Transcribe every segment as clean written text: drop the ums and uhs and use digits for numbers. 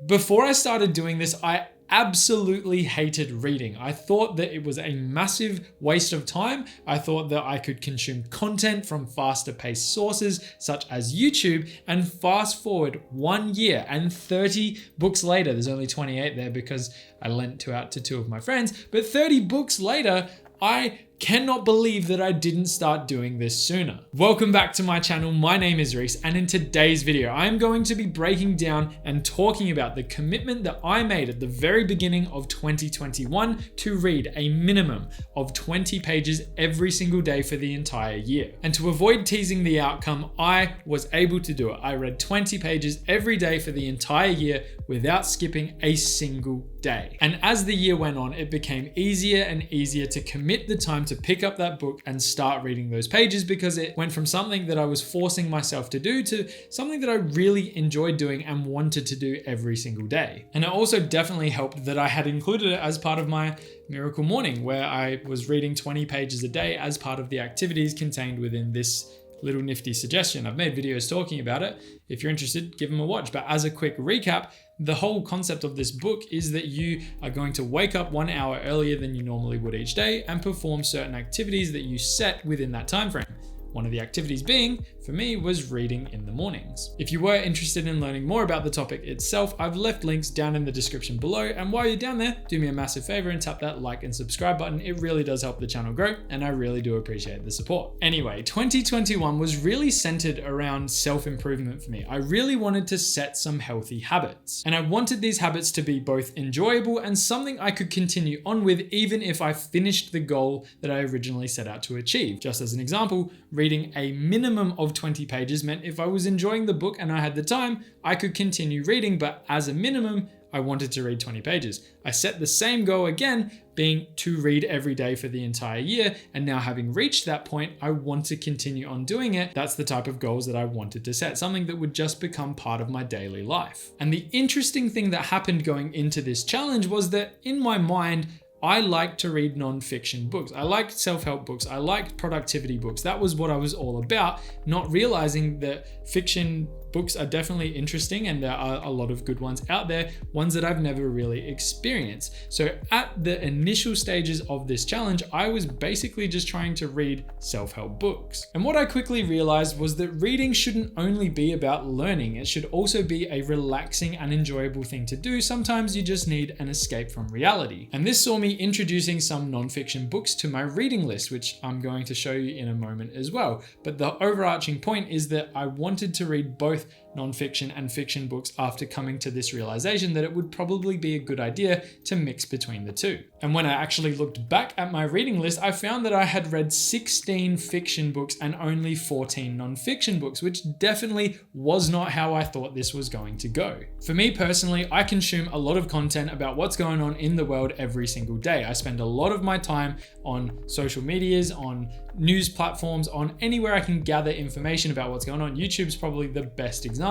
Before I started doing this, I absolutely hated reading. I thought that it was a massive waste of time. I thought that I could consume content from faster paced sources such as YouTube, and fast forward 1 year and 30 books later, there's only 28 there because I lent 2 out to 2 of my friends, but 30 books later, I cannot believe that I didn't start doing this sooner. Welcome back to my channel. My name is Reece, and in today's video, I am going to be breaking down and talking about the commitment that I made at the very beginning of 2021 to read a minimum of 20 pages every single day for the entire year. And to avoid teasing the outcome, I was able to do it. I read 20 pages every day for the entire year without skipping a single day. And as the year went on, it became easier and easier to commit the time to pick up that book and start reading those pages, because it went from something that I was forcing myself to do to something that I really enjoyed doing and wanted to do every single day. And it also definitely helped that I had included it as part of my miracle morning, where I was reading 20 pages a day as part of the activities contained within this little nifty suggestion. I've made videos talking about it. If you're interested, give them a watch. But as a quick recap, the whole concept of this book is that you are going to wake up 1 hour earlier than you normally would each day and perform certain activities that you set within that time frame. One of the activities being, for me, was reading in the mornings. If you were interested in learning more about the topic itself, I've left links down in the description below. And while you're down there, do me a massive favor and tap that like and subscribe button. It really does help the channel grow, and I really do appreciate the support. Anyway, 2021 was really centered around self-improvement for me. I really wanted to set some healthy habits, and I wanted these habits to be both enjoyable and something I could continue on with even if I finished the goal that I originally set out to achieve. Just as an example, reading a minimum of 20 pages meant if I was enjoying the book and I had the time, I could continue reading, but as a minimum, I wanted to read 20 pages. I set the same goal again, being to read every day for the entire year, and now having reached that point, I want to continue on doing it. That's the type of goals that I wanted to set, something that would just become part of my daily life. And the interesting thing that happened going into this challenge was that in my mind, I like to read non-fiction books. I liked self-help books. I liked productivity books. That was what I was all about, not realizing that fiction books are definitely interesting, and there are a lot of good ones out there, ones that I've never really experienced. So at the initial stages of this challenge, I was basically just trying to read self-help books. And what I quickly realized was that reading shouldn't only be about learning. It should also be a relaxing and enjoyable thing to do. Sometimes you just need an escape from reality. And this saw me introducing some non-fiction books to my reading list, which I'm going to show you in a moment as well. But the overarching point is that I wanted to read both non-fiction and fiction books after coming to this realization that it would probably be a good idea to mix between the two. And when I actually looked back at my reading list, I found that I had read 16 fiction books and only 14 non-fiction books, which definitely was not how I thought this was going to go. For me personally, I consume a lot of content about what's going on in the world every single day. I spend a lot of my time on social medias, on news platforms, on anywhere I can gather information about what's going on. YouTube's probably the best example.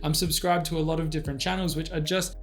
I'm subscribed to a lot of different channels which are just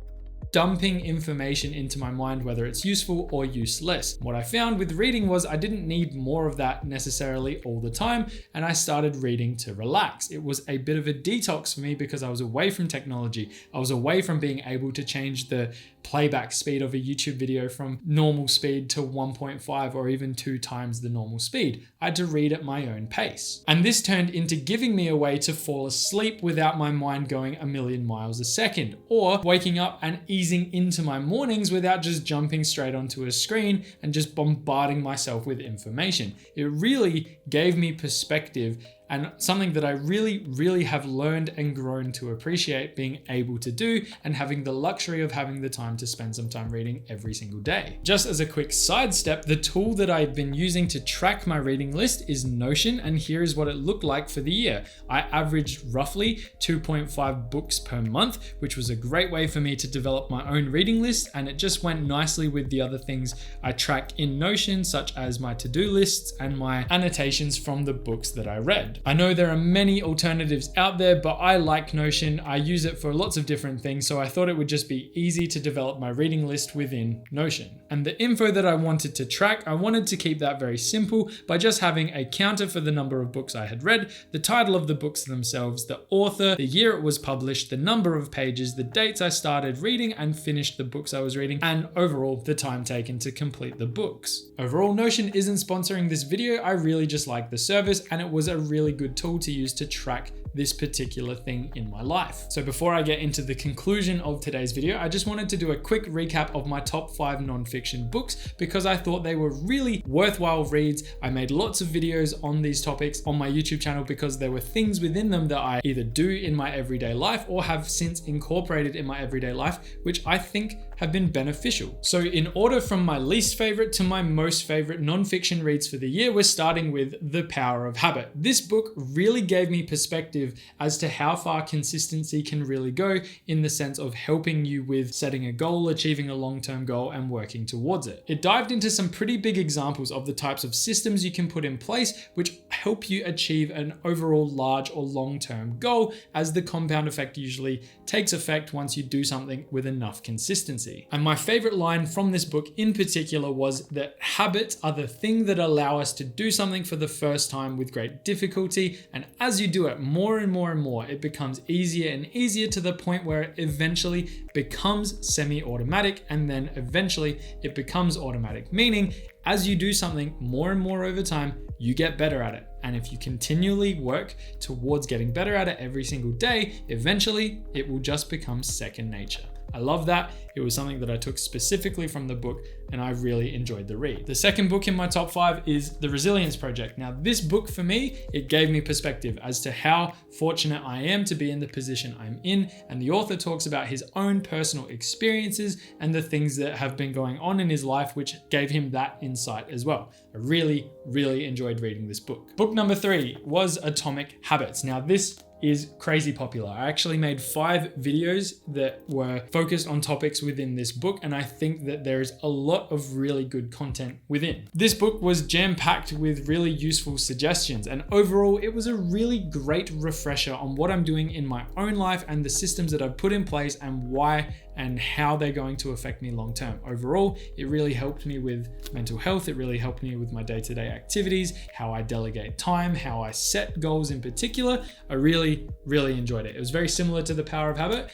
dumping information into my mind, whether it's useful or useless. What I found with reading was I didn't need more of that necessarily all the time, and I started reading to relax. It was a bit of a detox for me because I was away from technology. I was away from being able to change the playback speed of a YouTube video from normal speed to 1.5 or even 2 times the normal speed. I had to read at my own pace. And this turned into giving me a way to fall asleep without my mind going a million miles a second, or waking up and easing into my mornings without just jumping straight onto a screen and just bombarding myself with information. It really gave me perspective, and something that I really have learned and grown to appreciate being able to do, and having the luxury of having the time to spend some time reading every single day. Just as a quick sidestep, the tool that I've been using to track my reading list is Notion, and here is what it looked like for the year. I averaged roughly 2.5 books per month, which was a great way for me to develop my own reading list, and it just went nicely with the other things I track in Notion, such as my to-do lists and my annotations from the books that I read. recommend. I know there are many alternatives out there, but I like Notion. I use it for lots of different things, so I thought it would just be easy to develop my reading list within Notion. And the info that I wanted to track, I wanted to keep that very simple by just having a counter for the number of books I had read, the title of the books themselves, the author, the year it was published, the number of pages, the dates I started reading and finished the books I was reading, and overall the time taken to complete the books. Overall, Notion isn't sponsoring this video. I really just like the service, and it was a really good tool to use to track this particular thing in my life. So before I get into the conclusion of today's video, I just wanted to do a quick recap of my top 5 nonfiction books because I thought they were really worthwhile reads. I made lots of videos on these topics on my YouTube channel because there were things within them that I either do in my everyday life or have since incorporated in my everyday life, which I think have been beneficial. So in order from my least favorite to my most favorite nonfiction reads for the year, we're starting with The Power of Habit. This book really gave me perspective as to how far consistency can really go in the sense of helping you with setting a goal, achieving a long-term goal, and working towards it. It dived into some pretty big examples of the types of systems you can put in place which help you achieve an overall large or long-term goal, as the compound effect usually takes effect once you do something with enough consistency. And my favorite line from this book in particular was that habits are the thing that allow us to do something for the first time with great difficulty, and as you do it more and more and more, it becomes easier and easier to the point where it eventually becomes semi-automatic, and then eventually it becomes automatic, meaning as you do something more and more over time, you get better at it. And if you continually work towards getting better at it every single day, eventually it will just become second nature. I love that. It was something that I took specifically from the book, and I really enjoyed the read. The second book in my top 5 is The Resilience Project. Now, this book for me, it gave me perspective as to how fortunate I am to be in the position I'm in, and the author talks about his own personal experiences and the things that have been going on in his life, which gave him that insight as well. I really, really enjoyed reading this book. Book number 3 was Atomic Habits. Now, this is crazy popular. I actually made 5 videos that were focused on topics within this book, and I think that there is a lot of really good content within. This book was jam-packed with really useful suggestions, and overall it was a really great refresher on what I'm doing in my own life and the systems that I've put in place and why and how they're going to affect me long term. Overall, it really helped me with mental health. It really helped me with my day-to-day activities, how I delegate time, how I set goals in particular. I really, really enjoyed it. It was very similar to The Power of Habit,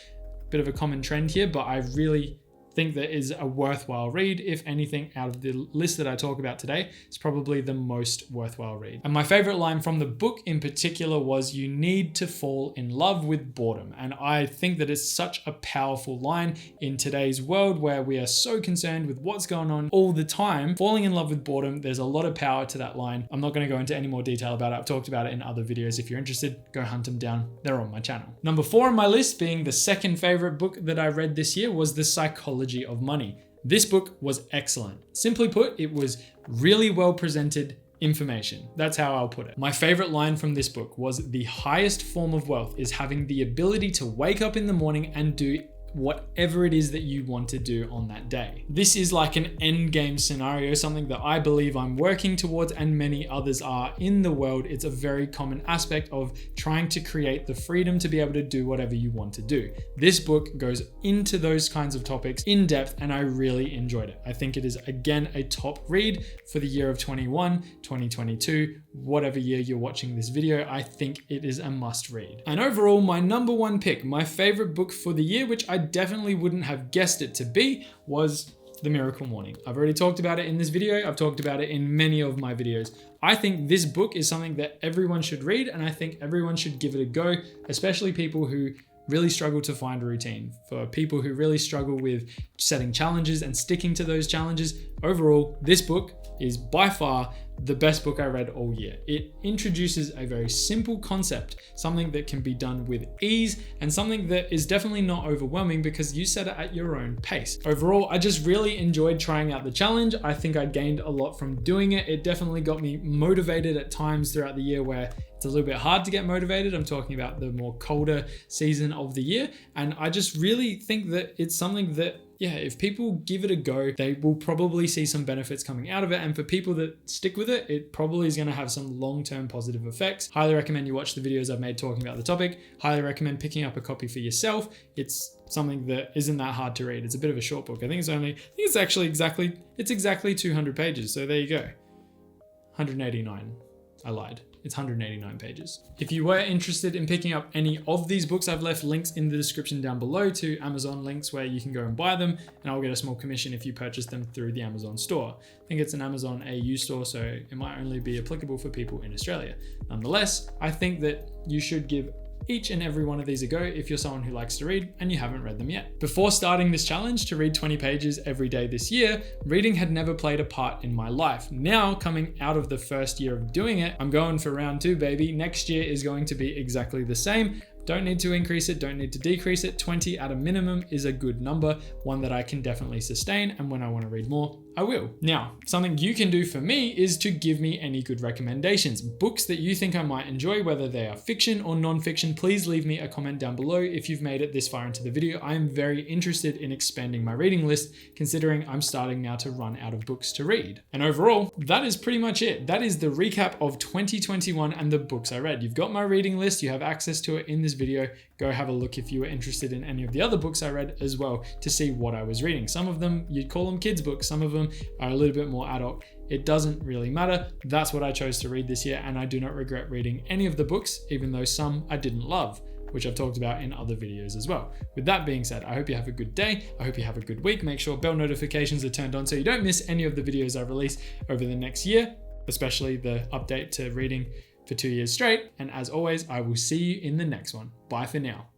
bit of a common trend here, but I really think that is a worthwhile read. If anything, out of the list that I talk about today, it's probably the most worthwhile read. And my favorite line from the book in particular was, "You need to fall in love with boredom." And I think that it's such a powerful line in today's world where we are so concerned with what's going on all the time. Falling in love with boredom, there's a lot of power to that line. I'm not going to go into any more detail about it. I've talked about it in other videos. If you're interested, go hunt them down. They're on my channel. Number 4 on my list, being the second favorite book that I read this year, was The Psychology of Money. This book was excellent. Simply put, it was really well presented information. That's how I'll put it. My favorite line from this book was, "The highest form of wealth is having the ability to wake up in the morning and do whatever it is that you want to do on that day." This is like an end game scenario, something that I believe I'm working towards and many others are in the world. It's a very common aspect of trying to create the freedom to be able to do whatever you want to do. This book goes into those kinds of topics in depth, and I really enjoyed it. I think it is, again, a top read for the year of 21, 2022, whatever year you're watching this video. I think it is a must read. And overall, my number 1 pick, my favorite book for the year, which I definitely wouldn't have guessed it to be, was The Miracle Morning. I've already talked about it in this video. I've talked about it in many of my videos. I think this book is something that everyone should read, and I think everyone should give it a go, especially people who really struggle to find a routine. For people who really struggle with setting challenges and sticking to those challenges, overall, this book is by far the best book I read all year. It introduces a very simple concept, something that can be done with ease, and something that is definitely not overwhelming because you set it at your own pace. Overall, I just really enjoyed trying out the challenge. I think I gained a lot from doing it. It definitely got me motivated at times throughout the year where it's a little bit hard to get motivated. I'm talking about the more colder season of the year. And I just really think that it's something that yeah, if people give it a go, they will probably see some benefits coming out of it. And for people that stick with it, it probably is going to have some long-term positive effects. Highly recommend you watch the videos I've made talking about the topic. Highly recommend picking up a copy for yourself. It's something that isn't that hard to read. It's a bit of a short book. I think it's actually exactly 200 pages. So there you go. 189. I lied. It's 189 pages. If you were interested in picking up any of these books, I've left links in the description down below to Amazon links where you can go and buy them, and I'll get a small commission if you purchase them through the Amazon store. I think it's an Amazon AU store, so it might only be applicable for people in Australia. Nonetheless, I think that you should give each and every one of these a go if you're someone who likes to read and you haven't read them yet. Before starting this challenge to read 20 pages every day this year, reading had never played a part in my life. Now, coming out of the first year of doing it, I'm going for round 2, baby. Next year is going to be exactly the same. Don't need to increase it, don't need to decrease it. 20 at a minimum is a good number, one that I can definitely sustain, and when I want to read more, I will. Now, something you can do for me is to give me any good recommendations. Books that you think I might enjoy, whether they are fiction or non-fiction, please leave me a comment down below if you've made it this far into the video. I am very interested in expanding my reading list, considering I'm starting now to run out of books to read. And overall, that is pretty much it. That is the recap of 2021 and the books I read. You've got my reading list, you have access to it in this video. Go have a look if you were interested in any of the other books I read as well to see what I was reading. Some of them you'd call them kids books, some of them are a little bit more adult. It doesn't really matter. That's what I chose to read this year, and I do not regret reading any of the books, even though some I didn't love, which I've talked about in other videos as well. With that being said, I hope you have a good day. I hope you have a good week. Make sure bell notifications are turned on so you don't miss any of the videos I release over the next year, especially the update to reading for 2 years straight. And as always, I will see you in the next one. Bye for now.